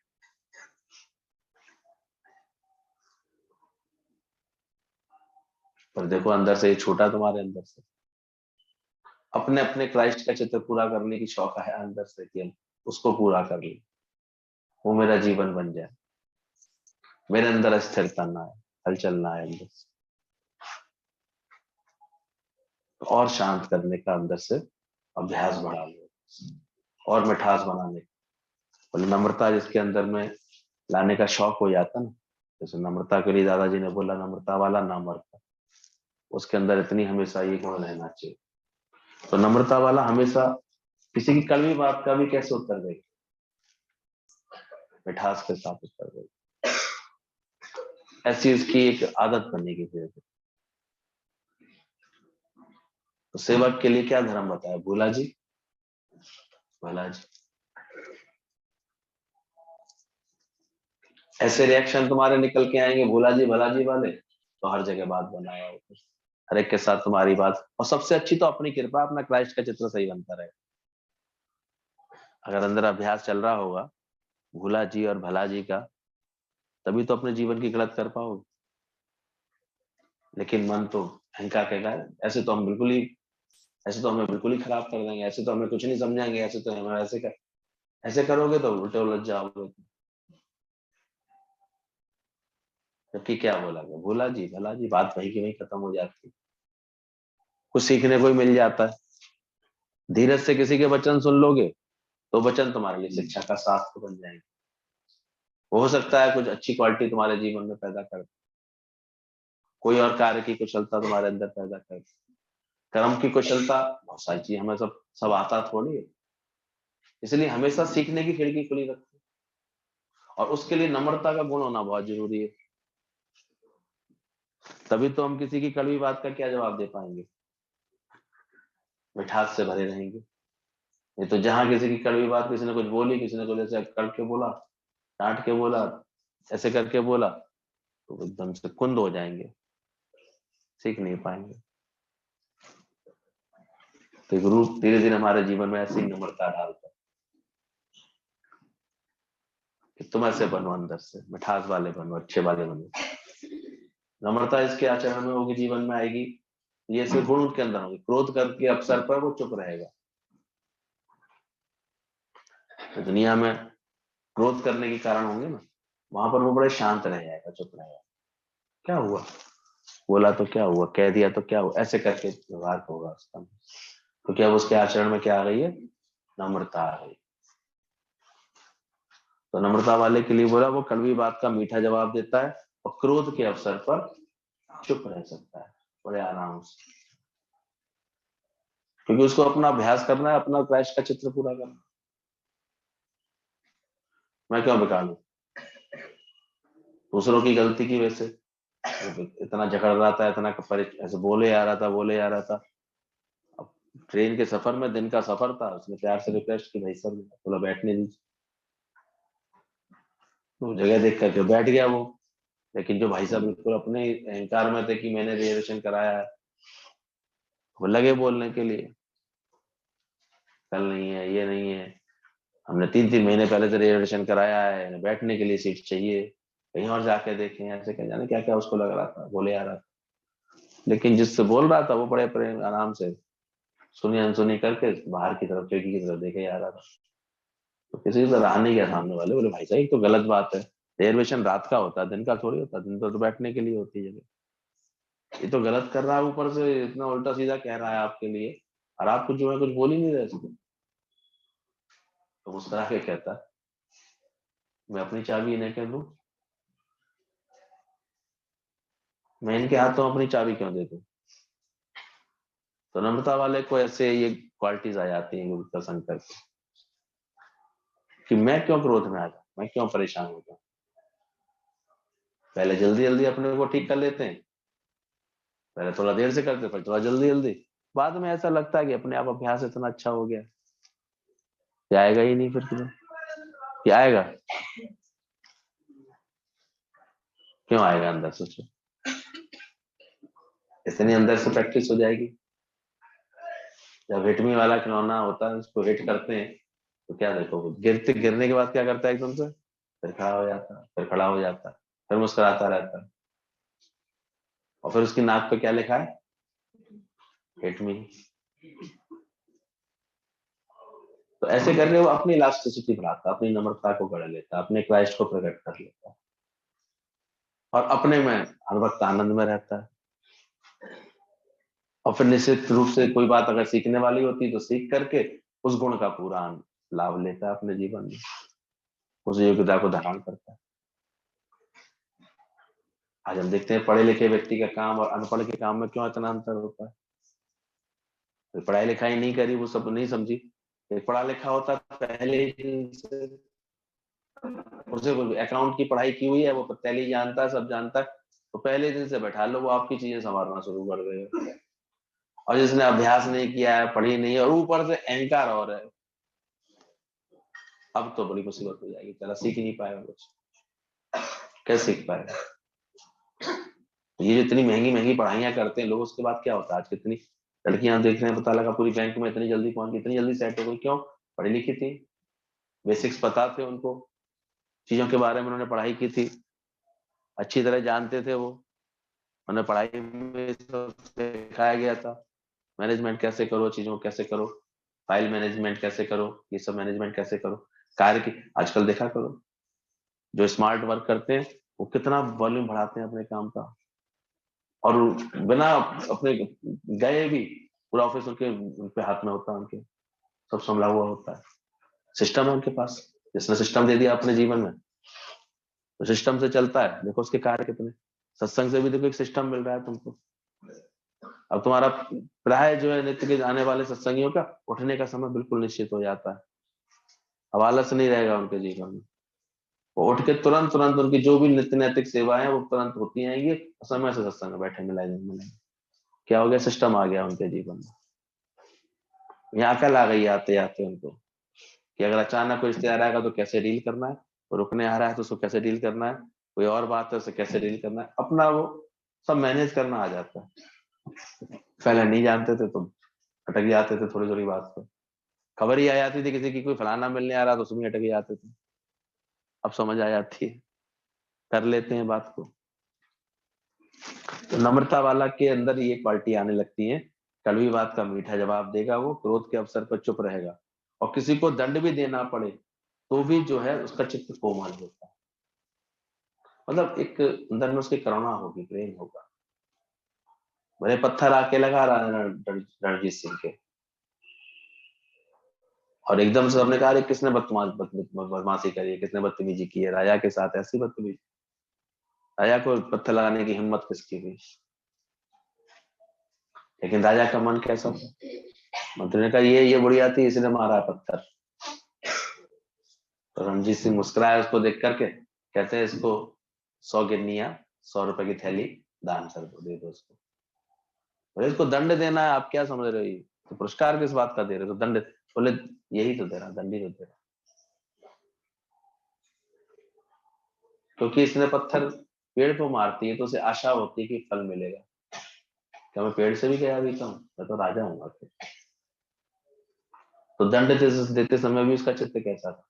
पर देखो अंदर से ये छोटा, तुम्हारे अंदर से अपने अपने क्राइस्ट का चित्र पूरा करने की शौक है अंदर से कि हम उसको पूरा कर ले, वो मेरा जीवन बन जाए, मेरे अंदर स्थिरता ना है, हलचल ना है अंदर से, और शांत करने का अंदर से अभ्यास बढ़ा लो, और मिठास बनाने का। बोले नम्रता जिसके अंदर में लाने का शौक हो जाता ना, जैसे नम्रता के लिए दादाजी ने बोला नम्रता वाला ना मरता, उसके अंदर इतनी हमेशा ये गुण रहना चाहिए। तो नम्रता वाला हमेशा किसी की कड़वी बात का भी कैसे उत्तर दे, मिठास के साथ उत्तर दे, ऐसी उसकी एक आदत बनेगी फिर। तो सेवक के लिए क्या धर्म बताया, भोला जी, भोला जी। ऐसे रिएक्शन तुम्हारे निकल के आएंगे भोला जी भला जी वाले, तो हर जगह बात बनाया होगा, हर एक के साथ तुम्हारी बात। और सबसे अच्छी तो अपनी कृपा, अपना क्राइस्ट का चित्र सही बनता रहे। अगर अंदर अभ्यास चल रहा होगा भोला जी और भला जी का, तभी तो अपने जीवन की गलत कर पाओगे। लेकिन मन तो अहंकार कहेगा ऐसे तो हम बिल्कुल ही, ऐसे तो हमें बिल्कुल ही खराब कर देंगे, ऐसे तो हमें कुछ नहीं समझाएंगे, ऐसे तो हमें ऐसे कर, ऐसे करोगे तो उल्टे उलझ जाओगे। जबकि क्या बोला गया, भोला जी भला जी, बात वही की वही खत्म हो जाती। कुछ सीखने को ही मिल जाता है। धीरज से किसी के वचन सुन लोगे तो वचन तुम्हारे लिए शिक्षा का शास्त्र बन जाएंगे। हो सकता है कुछ अच्छी क्वालिटी तुम्हारे जीवन में पैदा कर, कोई और कार्य की कुशलता तुम्हारे अंदर पैदा कर, कर्म की कुशलता, बहुत सारी चीज हमें सब सब आता थोड़ी है। इसलिए हमेशा सीखने की खिड़की खुली रखो, और उसके लिए नम्रता का गुण होना बहुत जरूरी है। तभी तो हम किसी की कड़वी बात का क्या जवाब दे पाएंगे, मिठास से भरे रहेंगे। ये तो जहां किसी की कड़वी बात, किसी ने कुछ बोली, किसी ने कुछ ऐसे करके बोला, डांट के बोला, ऐसे करके बोला, तो एकदम से कुंद हो जाएंगे, सीख नहीं पाएंगे। तो गुरु धीरे धीरे हमारे जीवन में ऐसी नम्रता डालता है कि तुम ऐसे बनो, अंदर से मिठास वाले बनो, अच्छे वाले बनो। नम्रता इसके आचरण में होगी, जीवन में आएगी, ये सिर्फ गुण के अंदर होगी। क्रोध करके अवसर पर वो चुप रहेगा। तो दुनिया में क्रोध करने के कारण होंगे ना, वहां पर वो बड़े शांत रह जाएगा, चुप रहेगा। क्या हुआ, बोला तो क्या हुआ, कह दिया तो क्या हुआ, ऐसे करके व्यवहार होगा उसका। तो क्या उसके आचरण में क्या आ गई है, नम्रता आ गई। तो नम्रता वाले के लिए बोला, वो कड़वी बात का मीठा जवाब देता है और क्रोध के अवसर पर चुप रह सकता है बड़े आराम से, क्योंकि उसको अपना अभ्यास करना है, अपना क्राइस्ट का चित्र पूरा करना। मैं क्यों बिगाड़ू दूसरों की गलती की वजह से, इतना झगड़ रहा था, इतना ऐसे बोले आ रहा था, बोले आ रहा था। अब ट्रेन के सफर में, दिन का सफर था, उसने प्यार से रिक्वेस्ट की, भाई सर बोला बैठने दीजिए, तो जगह देख करके बैठ गया वो। लेकिन जो भाई साहब बिल्कुल अपने अहंकार में थे कि मैंने रिजर्वेशन कराया है, वो लगे बोलने के लिए, कल नहीं है, ये नहीं है, हमने 3-3 महीने पहले से रिजर्वेशन कराया है, बैठने के लिए सीट चाहिए, कहीं और जाके देखें, ऐसे कहीं जाने क्या क्या उसको लग रहा था, बोले आ रहा था। लेकिन जिससे बोल रहा था वो बड़े प्रेम आराम से सुनी अनसुनी करके बाहर की तरफ, खिड़की की तरफ देखे जा रहा था। तो किसी से रहा नहीं गया सामने वाले, बोले भाई साहब ये तो गलत बात है, रिजर्वेशन रात का होता है, दिन का थोड़ी होता है, दिन तो बैठने के लिए होती है जगह। ये तो गलत कर रहा है, ऊपर से इतना उल्टा सीधा कह रहा है आपके लिए, और आप कुछ जो है कुछ बोल ही नहीं रहे इसको। तो मुस्कुरा के कहता, मैं अपनी चाबी इन्हें क्यों दूं, मैं इनके हाथों अपनी चाबी क्यों दे दूं। तो नम्रता वाले को ऐसे ये क्वालिटीज आ जाती हैं गुरु का संकल्प, कि मैं क्यों क्रोध में आ जाऊं, मैं क्यों परेशान हो जाऊं। पहले जल्दी जल्दी अपने को ठीक कर लेते हैं, पहले थोड़ा देर से करते, फिर थोड़ा जल्दी जल्दी, बाद में ऐसा लगता है कि अपने आप अभ्यास इतना अच्छा हो गया कि आएगा ही नहीं, फिर तुम्हें क्या आएगा, क्यों आएगा अंदर सोचो। इतनी अंदर से प्रैक्टिस हो जाएगी। जब हिटमी वाला खिलौना होता है उसको हिट करते हैं तो क्या देखो, गिरने के बाद क्या करता है, एकदम से फिर खड़ा हो जाता है, फिर खड़ा हो जाता है, फिर मुस्कुराता रहता है, और फिर उसकी नाक पे क्या लिखा है, हिट मी। तो ऐसे करके वो अपनी इलास्टिसिटी बढ़ाता है, अपनी नम्रता को बढ़ा लेता है, अपने क्राइस्ट को प्रकट कर लेता है, और अपने में हर वक्त आनंद में रहता है। और फिर निश्चित रूप से कोई बात अगर सीखने वाली होती है तो सीख करके उस गुण का पूरा लाभ लेता है अपने जीवन में, उस योग्यता को धारण करता है। आज हम देखते हैं पढ़े लिखे व्यक्ति का काम और अनपढ़ के काम में क्यों इतना अंतर होता है। तो पढ़ाई लिखाई नहीं करी, वो सब नहीं समझी, एक पढ़ा लिखा होता पहले से, उसे अकाउंट की पढ़ाई की हुई है, वो पहले ही जानता है, सब जानता है, तो पहले दिन से बैठा लो, वो आपकी चीजें संभालना शुरू कर देगा। और जिसने अभ्यास नहीं किया है, पढ़ी नहीं है, और ऊपर से अहंकार और है, अब तो बड़ी मुसीबत हो जाएगी, चला सीख ही नहीं पाएगा कुछ, कैसे सीख पाएगा। ये जो इतनी महंगी महंगी पढ़ाइयां करते हैं लोग, उसके बाद क्या होता है, आज कितनी लड़कियां देख रहे हैं, पता लगा पूरी बैंक में इतनी जल्दी पहुंच गई, इतनी जल्दी सेट हो गई, क्यों, पढ़ी लिखी थी, बेसिक्स पता थे उनको, चीजों के बारे में उन्होंने पढ़ाई की थी, अच्छी तरह जानते थे वो, उन्हें पढ़ाई में सिखाया गया था मैनेजमेंट कैसे करो, चीजों को कैसे करो, फाइल मैनेजमेंट कैसे करो, ये सब मैनेजमेंट कैसे करो, कार्य की आजकल देखा करो, जो स्मार्ट वर्क करते हैं वो कितना वॉल्यूम बढ़ाते हैं अपने काम का, और बिना अपने गए भी पूरा ऑफिस उनके हाथ में होता है, उनके सब संभला हुआ होता है, सिस्टम है उनके पास, जिसने सिस्टम दे दिया अपने जीवन में तो सिस्टम से चलता है। देखो उसके कार्य कितने, सत्संग से भी देखो एक सिस्टम मिल रहा है तुमको। अब तुम्हारा प्राय जो है नित्य के आने वाले सत्संगियों का उठने का समय बिल्कुल निश्चित हो जाता है, अब आलस नहीं रहेगा उनके जीवन में, वो उठ के तुरंत तुरंत उनकी जो भी नित्य नैतिक सेवाएं वो तुरंत होती आएंगी, समय से सत्संग में बैठे मिलाएंगे। क्या हो गया, सिस्टम आ गया उनके जीवन में। यहाँ अकल आ गई आते आते उनको कि अगर अचानक कोई रिश्तेदार आएगा तो कैसे डील करना है, वो रुकने आ रहा है तो उसको कैसे डील करना है, कोई और बात है उसे कैसे डील करना है, अपना वो सब मैनेज करना आ जाता है। पहले नहीं जानते थे तुम, अटक जाते थे थोड़ी थोड़ी बात पे, खबर ही आ जाती थी किसी की कोई फलाना मिलने आ रहा तो उसमें अटक जाते थे, अब समझ आ जाती है, कर लेते हैं बात को। तो नम्रता वाला के अंदर ये क्वालिटी आने लगती है, कड़वी बात का मीठा जवाब देगा वो, क्रोध के अवसर पर चुप रहेगा, और किसी को दंड भी देना पड़े तो भी जो है उसका चित्त कोमल होता है, मतलब एक अंदर में उसकी करुणा होगी, प्रेम होगा। बड़े पत्थर आके लगा रहा है रणजीत सिंह के, और एकदम से सबने कहा किसने बदमाशी करी है, किसने बदतमीजी की है राजा के साथ, ऐसी बदतमीजी, राजा को पत्थर लगाने की हिम्मत किसकी हुई। लेकिन राजा का मन कैसा था, मंत्री ने कहा ये बुढ़िया थी इसने मारा पत्थर। तो रणजीत सिंह मुस्कुराया उसको देख करके, कहते हैं इसको 100 गिन्नियां 100 रुपए की थैली दान कर दो, दे दो उसको। बोले इसको दंड देना है, आप क्या समझ रहे हो, तो पुरस्कार किस बात का दे रहे हो, तो दंड, बोले यही तो दे रहा, दंड ही तो दे रहा, क्योंकि इसने पत्थर पेड़ को मारती है तो उसे आशा होती है कि फल मिलेगा। क्या मैं पेड़ से भी गया बीता हूँ, मैं तो राजा हूँ आखिर। तो दंड देते समय भी उसका चित्त कैसा था।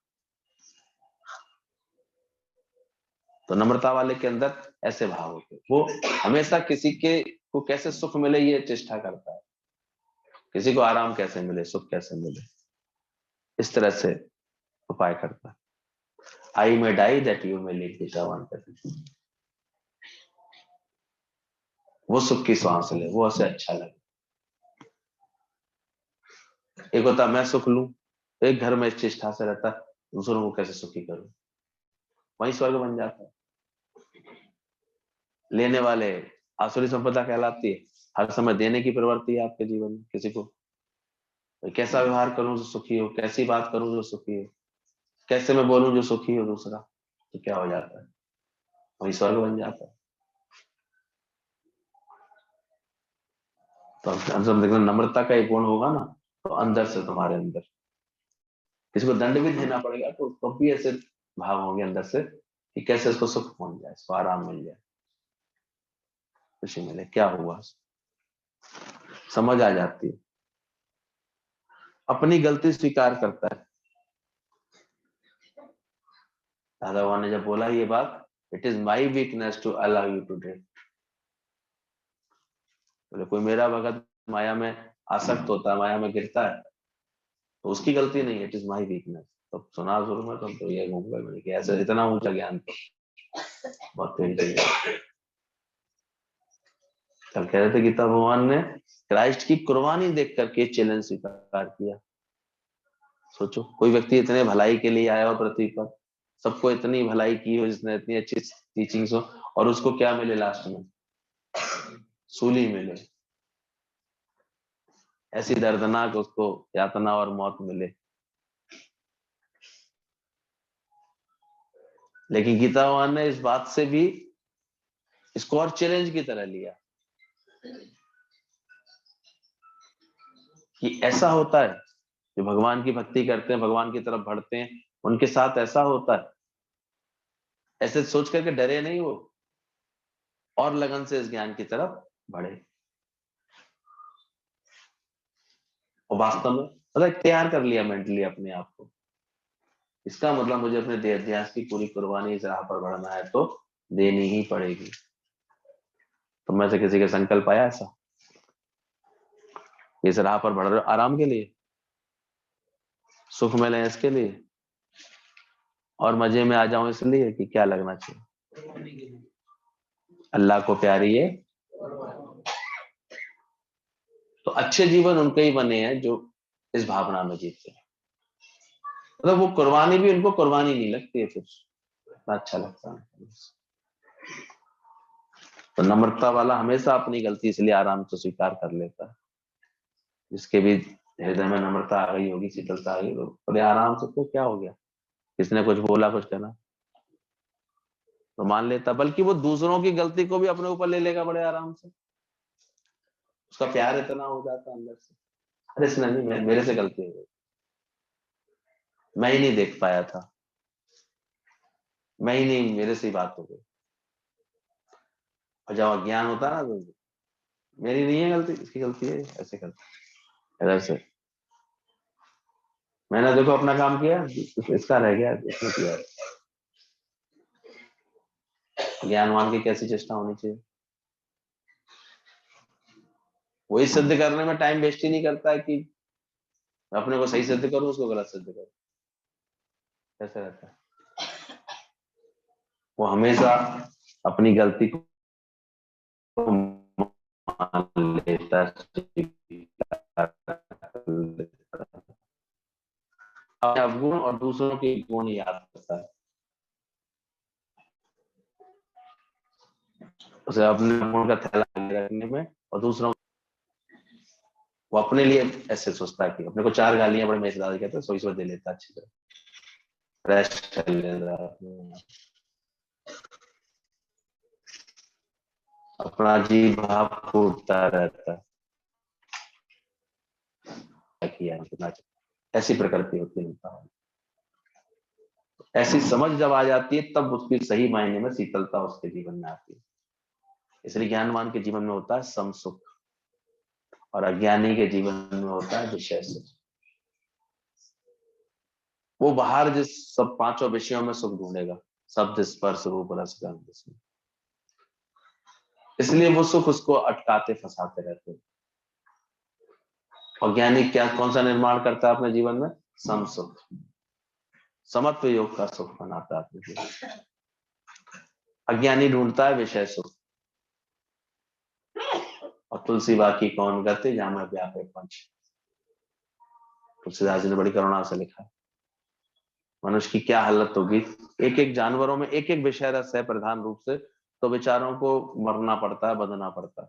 तो नम्रता वाले के अंदर ऐसे भाव होते, वो हमेशा किसी के को कैसे सुख मिले ये चेष्टा करता है, किसी को आराम कैसे मिले, सुख कैसे मिले, इस तरह से उपाय करता है। I may die that you may live, विचारवान करते, वो सुख की सांस ले, वो उसे अच्छा लगे। एक होता मैं सुख लूं, एक घर में इस चेष्टा से रहता दूसरों को कैसे सुखी करूं, वही स्वर्ग बन जाता है। लेने वाले आसुरी संपदा कहलाती है, हर समय देने की प्रवृत्ति है आपके जीवन में, किसी को कैसा व्यवहार करूं जो सुखी हो, कैसी बात करूं जो सुखी हो, कैसे मैं बोलूं जो सुखी हो दूसरा, तो क्या हो जाता है, वही स्वर्ग बन जाता है। तो हम देखो नम्रता का एक गुण होगा ना, तो अंदर से तुम्हारे अंदर किसी को दंड भी देना पड़ेगा तो भी ऐसे भाव होंगे अंदर से कि कैसे इसको सुख पहुंच जाए, इसको आराम मिल जाए, खुशी मिले, क्या हुआ समझ आ जाती है। अपनी गलती स्वीकार करता है। दादा भगवान ने जब बोला ये बात, it is my weakness to allow you to drift, बोले कोई मेरा भगत माया में आसक्त होता है, माया में गिरता है तो उसकी गलती नहीं है, इट इज माई वीकनेस। तो सुना शुरू में तो ये घूम गए मैंने कि ऐसे इतना ऊंचा ज्ञान तो बहुत तेज है। कल कह रहे थे गीता भगवान ने क्राइस्ट की कुर्बानी देख करके चैलेंज स्वीकार किया। सोचो कोई व्यक्ति इतने भलाई के लिए आया हो पृथ्वी पर, सबको इतनी भलाई की हो, जिसने इतनी अच्छी टीचिंग्स हो, और उसको क्या मिले लास्ट में, सूली मिले, ऐसी दर्दनाक उसको यातना और मौत मिले। लेकिन गीता भगवान ने इस बात से भी इसको और चैलेंज की तरह लिया कि ऐसा होता है जो भगवान की भक्ति करते हैं, भगवान की तरफ बढ़ते हैं, उनके साथ ऐसा होता है। ऐसे सोच करके डरे नहीं वो, और लगन से इस ज्ञान की तरफ बढ़े, और वास्तव में मतलब तैयार कर लिया मेंटली अपने आप को, इसका मतलब मुझे अपने देहाध्यास की पूरी कुर्बानी इस राह पर बढ़ना है तो देनी ही पड़ेगी। तो मैं से किसी का संकल्प आया ऐसा, इस राह पर बढ़ रहे हो आराम के लिए, सुख मिले इसके लिए, और मजे में आ जाऊं इसलिए कि क्या लगना चाहिए, अल्लाह को प्यारी है। तो अच्छे जीवन उनके ही बने हैं जो इस भावना में जीते हैं। मतलब वो कुर्बानी भी उनको कुर्बानी नहीं लगती है, फिर इतना अच्छा लगता है। तो नम्रता वाला हमेशा अपनी गलती इसलिए आराम से स्वीकार कर लेता है। जिसके भी हृदय में नम्रता आ गई होगी, शीतलता आ गई, तो बड़े आराम से, तो क्या हो गया, किसने कुछ बोला, कुछ कहना, तो मान लेता। बल्कि वो दूसरों की गलती को भी अपने ऊपर ले लेगा बड़े आराम से। उसका प्यार इतना हो जाता है अंदर से, अरे इसने नहीं, मेरे से गलती हो गई, मैं ही नहीं देख पाया था, मैं ही नहीं, मेरे से ही बात हो गई। और जब अज्ञान होता है ना, तो मेरी नहीं है गलती, इसकी गलती है, ऐसे करता इधर से। मैंने देखो अपना काम किया, इसका रह गया, इसने किया। ज्ञानवान की कैसी चेष्टा होनी चाहिए, वही सिद्ध करने में टाइम वेस्ट ही नहीं करता है कि अपने को सही सिद्ध करूं, उसको गलत सिद्ध करूं, कैसे रहता है। वो हमेशा अपनी गलती को मान लेता है, अपने अवगुण और दूसरों के गुण याद करता है। उसे अपने गुण का थैला आगे रखने में, और दूसरों, वो अपने लिए ऐसे सोचता है कि अपने को 4 गालियां बड़े मेजदार कहते हैं, सो ईश्वर दे लेता अच्छी तरह, रेस्ट कर लेता, अपना जी भाव फूटता रहता है, किया ऐसी प्रकृति होती है। ऐसी समझ जब आ जाती है, तब उसकी सही मायने में शीतलता उसके जीवन में आती है। इसलिए ज्ञानवान के जीवन में होता है सम सुख, और अज्ञानी के जीवन में होता है विषय सुख। वो बाहर जिस सब 5 विषयों में सुख ढूंढेगा, शब्द स्पर्श रूप रस गंध, इसलिए वो सुख उसको अटकाते फंसाते रहते हैं। और ज्ञानी क्या, कौन सा निर्माण करता है अपने जीवन में? सम सुख, समत्व योग का सुख बनाता है अपने जीवन। अज्ञानी ढूंढता है विषय सुख। और तुलसी बाकी कौन गति, जहां में व्यापे पंच। तुलसीदास जी ने बड़ी करुणा से लिखा है, मनुष्य की क्या हालत होगी, एक एक जानवरों में एक एक विषय रस है प्रधान रूप से, तो बेचारों को मरना पड़ता है, बंधना पड़ता है।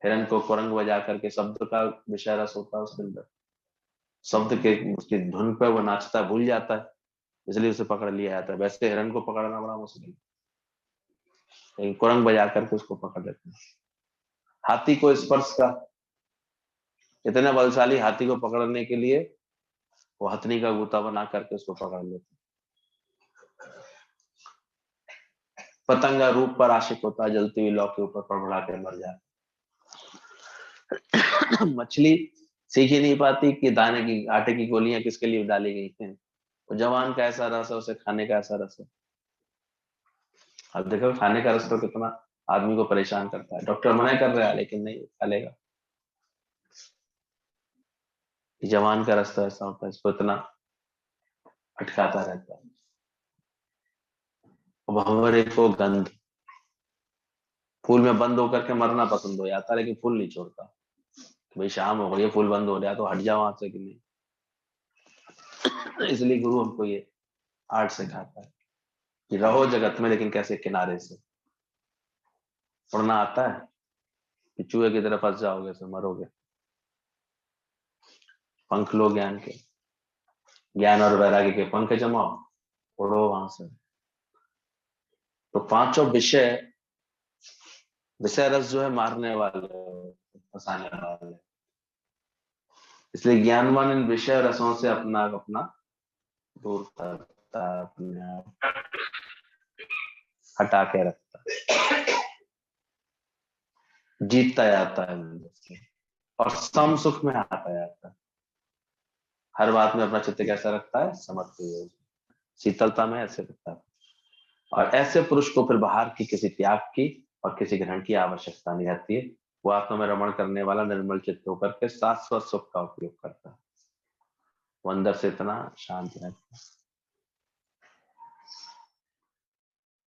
हिरण को कुरंग बजा करके शब्द का विषय रस होता है उसके अंदर, शब्द के उसकी धुन पे वो नाचता है, भूल जाता है, इसलिए उसे पकड़ लिया जाता है। वैसे हिरण को पकड़ना बड़ा मुश्किल है, लेकिन कुरंग बजा करके उसको पकड़ लेते हैं। हाथी को स्पर्श का, इतने बलशाली हाथी को पकड़ने के लिए वो हथनी का गूता बना करके उसको पकड़ लेते हैं। पतंगा रूप पर आशिक होता है, जलती हुई लौ के ऊपर पड़बड़ा के मर जाता। मछली सीख ही नहीं पाती कि दाने की, आटे की गोलियां किसके लिए डाली गई हैं। वो जवान का ऐसा रस है, उसे खाने का ऐसा रस है। अब देखो खाने का रस तो कितना आदमी को परेशान करता है, डॉक्टर मना कर रहा है लेकिन नहीं खा लेगा। जवान का रस तो ऐसा होता है, इसको इतना अटकाता रहता है। भंवरे को गंध, फूल में बंद होकर के मरना पसंद हो जाता है, लेकिन फूल नहीं छोड़ता। भाई शाम हो गई, फूल बंद हो गया तो हट जाओ वहां से कि नहीं। इसलिए गुरु हमको ये आर्ट सिखाता है कि रहो जगत में, लेकिन कैसे किनारे से। उड़ना आता है कि चूहे की तरफ फंस जाओगे तो मरोगे। पंख लो ज्ञान के, ज्ञान और वैराग्य के पंख जमाओ, उड़ो वहां से। तो 5 विषय, विषय रस जो है मारने वाले, फंसाने वाले। इसलिए ज्ञानवान इन विषय रसों से अपना अपना दूर करता है, अपने आप हटा के रखता है, जीतता जाता है अंदर से, और सम सुख में आता जाता है। हर बात में अपना चित्त कैसा रखता है? समत्व, शीतलता में ऐसे रखता है। और ऐसे पुरुष को फिर बाहर की किसी त्याग की और किसी ग्रहण की आवश्यकता नहीं रहती है। वो आत्मा में रमण करने वाला निर्मल चित्त होकर के शाश्वत सुख का उपयोग करता है। वो अंदर से इतना शांत रहता है।